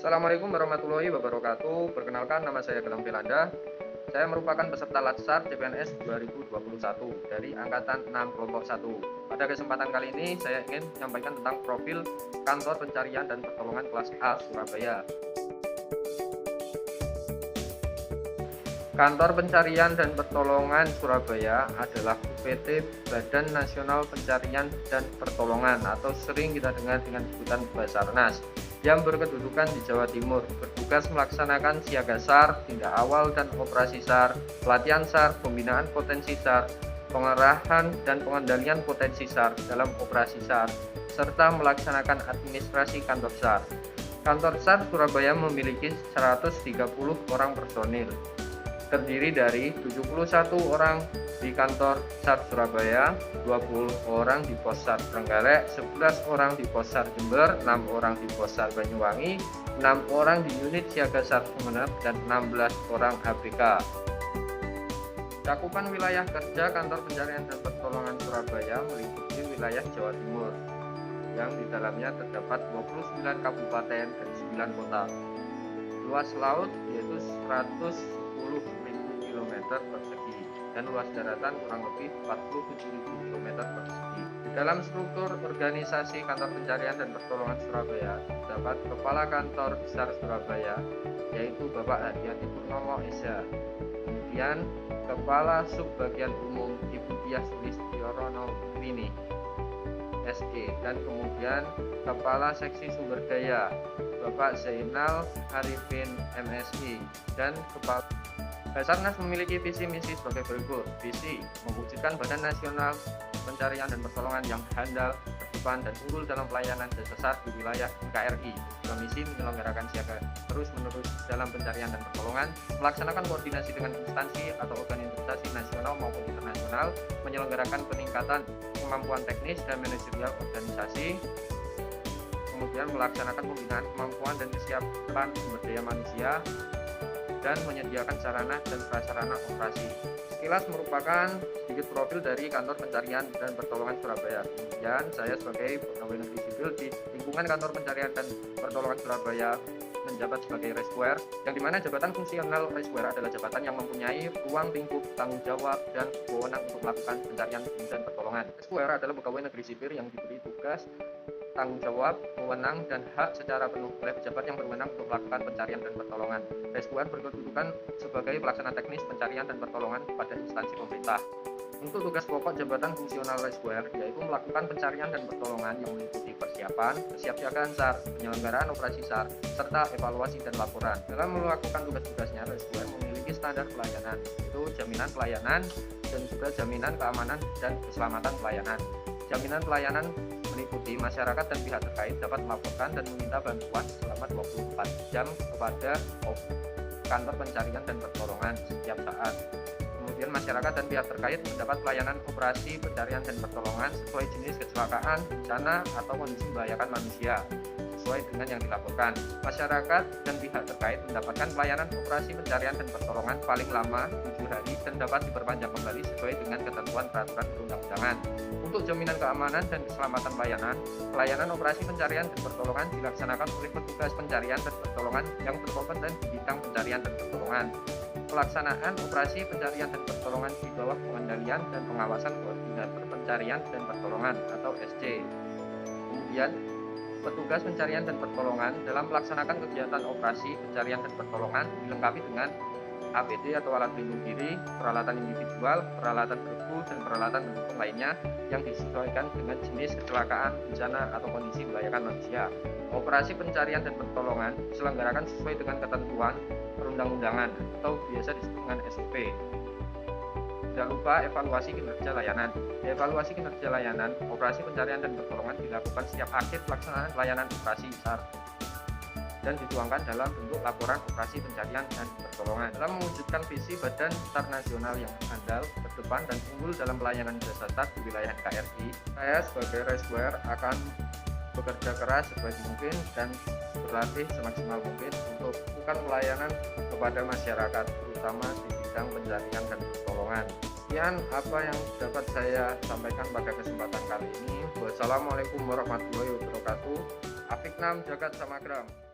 Assalamualaikum warahmatullahi wabarakatuh. Perkenalkan, nama saya Galang Belanda. Saya merupakan peserta Latsar CPNS 2021 dari Angkatan 6 Kelompok 1. Pada kesempatan kali ini saya ingin menyampaikan tentang profil Kantor Pencarian dan Pertolongan kelas A Surabaya. Kantor Pencarian dan Pertolongan Surabaya adalah UPT Badan Nasional Pencarian dan Pertolongan atau sering kita dengar dengan sebutan Basarnas, yang berkedudukan di Jawa Timur, bertugas melaksanakan siaga SAR, tindak awal dan operasi SAR, pelatihan SAR, pembinaan potensi SAR, pengarahan dan pengendalian potensi SAR dalam operasi SAR, serta melaksanakan administrasi kantor SAR. Kantor SAR Surabaya memiliki 130 orang personil, terdiri dari 71 orang di kantor SAR Surabaya, 20 orang di pos SAR Trenggalek, 11 orang di pos SAR Jember, 6 orang di pos SAR Banyuwangi, 6 orang di unit siaga SAR Sumeneb, dan 16 orang ABK. Cakupan wilayah kerja Kantor Pencarian dan Pertolongan Surabaya meliputi wilayah Jawa Timur, yang di dalamnya terdapat 29 kabupaten dan 9 kota. Luas laut yaitu 110.000 km persegi dan luas daratan kurang lebih 47.000 km persegi. Di dalam struktur organisasi Kantor Pencarian dan Pertolongan Surabaya terdapat Kepala Kantor Besar Surabaya, yaitu Bapak Hadiati Purnomo Esa. Kemudian Kepala Subbagian Umum Ibu Diah Sulistiyorono Wini SE, dan kemudian Kepala Seksi Sumber Daya Bapak Zainal Arifin MSI, dan Kepala Basarnas memiliki visi misi sebagai berikut. Visi mewujudkan Badan Nasional Pencarian dan Pertolongan yang handal, terdepan, dan unggul dalam pelayanan jasa SAR di wilayah NKRI. Misi menyelenggarakan siaga terus-menerus dalam pencarian dan pertolongan, melaksanakan koordinasi dengan instansi atau organisasi nasional maupun internasional, menyelenggarakan peningkatan kemampuan teknis dan manajerial organisasi, kemudian melaksanakan pembinaan kemampuan dan kesiapan sumber daya manusia, dan menyediakan sarana dan prasarana operasi. Sekilas merupakan sedikit profil dari Kantor Pencarian dan Pertolongan Surabaya. Kemudian saya sebagai pegawai negeri sipil di lingkungan Kantor Pencarian dan Pertolongan Surabaya menjabat sebagai rescuer, yang dimana jabatan fungsional rescuer adalah jabatan yang mempunyai ruang lingkup tanggung jawab dan wewenang untuk melakukan pencarian dan pertolongan. Rescuer adalah pegawai negeri sipil yang diberi tugas, tanggung jawab, wewenang, dan hak secara penuh oleh pejabat yang berwenang untuk melakukan pencarian dan pertolongan. Rescuer berkedudukan sebagai pelaksana teknis pencarian dan pertolongan pada instansi pemerintah. Untuk tugas pokok jabatan fungsional rescuer yaitu melakukan pencarian dan pertolongan yang meliputi persiapan, kesiapsiagaan SAR, penyelenggaraan operasi SAR, serta evaluasi dan laporan. Dalam melakukan tugas-tugasnya, rescuer memiliki standar pelayanan, yaitu jaminan pelayanan dan juga jaminan keamanan dan keselamatan pelayanan. Jaminan pelayanan meliputi masyarakat dan pihak terkait dapat melaporkan dan meminta bantuan selama 24 jam kepada Kantor Pencarian dan Pertolongan setiap saat. Kemudian masyarakat dan pihak terkait mendapat pelayanan operasi pencarian dan pertolongan sesuai jenis kecelakaan, bencana, atau kondisi membahayakan manusia sesuai dengan yang dilaporkan. Masyarakat dan pihak terkait mendapatkan pelayanan operasi pencarian dan pertolongan paling lama 7 hari dan dapat diperpanjang kembali sesuai dengan ketentuan peraturan perundang-undangan. Untuk jaminan keamanan dan keselamatan pelayanan operasi pencarian dan pertolongan dilaksanakan oleh petugas pencarian dan pertolongan yang berkompeten di bidang pencarian dan pertolongan. Pelaksanaan operasi pencarian dan pertolongan di bawah pengendalian dan pengawasan Koordinator Pencarian dan Pertolongan atau SC. Kemudian, petugas pencarian dan pertolongan dalam melaksanakan kegiatan operasi pencarian dan pertolongan dilengkapi dengan APD atau alat pelindung diri, peralatan individual, peralatan bergu, dan peralatan pendukung lainnya yang disesuaikan dengan jenis kecelakaan, bencana, atau kondisi membahayakan manusia. Operasi pencarian dan pertolongan diselenggarakan sesuai dengan ketentuan perundang-undangan atau biasa disebut dengan SOP. Tidak lupa evaluasi kinerja layanan. Evaluasi kinerja layanan operasi pencarian dan pertolongan dilakukan setiap akhir pelaksanaan layanan operasi SAR dan dituangkan dalam bentuk laporan operasi pencarian dan pertolongan. Dalam mewujudkan visi Badan SAR Nasional yang handal, terdepan, dan unggul dalam pelayanan jasa SAR di wilayah KRI, saya sebagai rescuer akan bekerja keras sebaik mungkin dan berlatih semaksimal mungkin untuk melakukan pelayanan kepada masyarakat, terutama di bidang pencarian dan pertolongan. Sekian apa yang dapat saya sampaikan pada kesempatan kali ini. Wassalamualaikum warahmatullahi wabarakatuh. Afiknam Jagat Samagram.